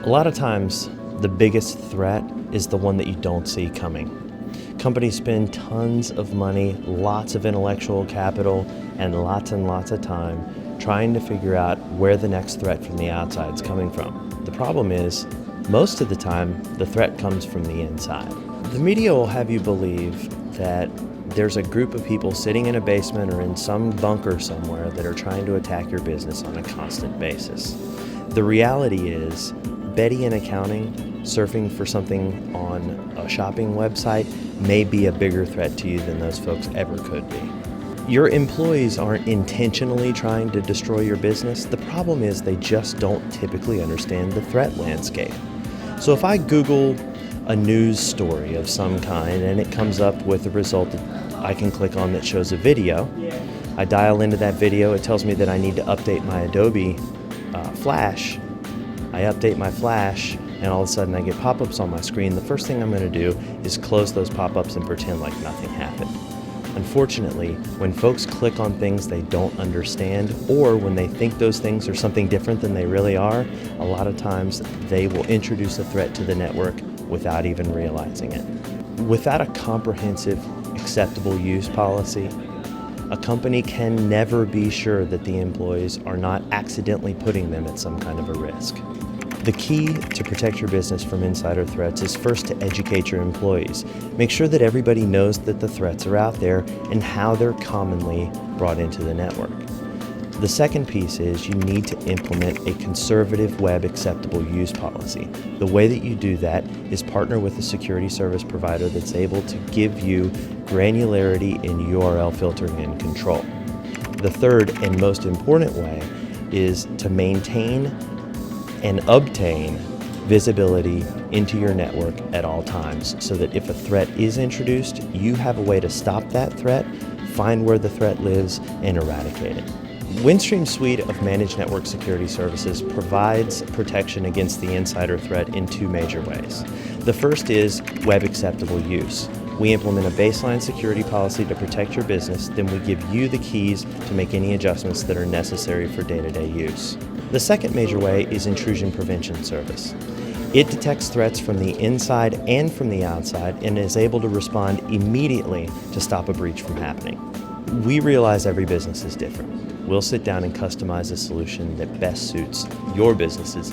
A lot of times, the biggest threat is the one that you don't see coming. Companies spend tons of money, lots of intellectual capital, and lots of time trying to figure out where the next threat from the outside is coming from. The problem is, most of the time, the threat comes from the inside. The media will have you believe that there's a group of people sitting in a basement or in some bunker somewhere that are trying to attack your business on a constant basis. The reality is, Betty in accounting, surfing for something on a shopping website may be a bigger threat to you than those folks ever could be. Your employees aren't intentionally trying to destroy your business. The problem is they just don't typically understand the threat landscape. So if I Google a news story of some kind and it comes up with a result that I can click on that shows a video, I dial into that video, it tells me that I need to update my Adobe Flash. I update my Flash, and all of a sudden I get pop-ups on my screen. The first thing I'm going to do is close those pop-ups and pretend like nothing happened. Unfortunately, when folks click on things they don't understand, or when they think those things are something different than they really are, a lot of times they will introduce a threat to the network without even realizing it. Without a comprehensive acceptable use policy, a company can never be sure that the employees are not accidentally putting them at some kind of a risk. The key to protect your business from insider threats is first to educate your employees. Make sure that everybody knows that the threats are out there and how they're commonly brought into the network. The second piece is you need to implement a conservative web acceptable use policy. The way that you do that is partner with a security service provider that's able to give you granularity in URL filtering and control. The third and most important way is to maintain and obtain visibility into your network at all times so that if a threat is introduced, you have a way to stop that threat, find where the threat lives, and eradicate it. Windstream's suite of managed network security services provides protection against the insider threat in two major ways. The first is web acceptable use. We implement a baseline security policy to protect your business, then we give you the keys to make any adjustments that are necessary for day-to-day use. The second major way is intrusion prevention service. It detects threats from the inside and from the outside and is able to respond immediately to stop a breach from happening. We realize every business is different. We'll sit down and customize a solution that best suits your business's needs.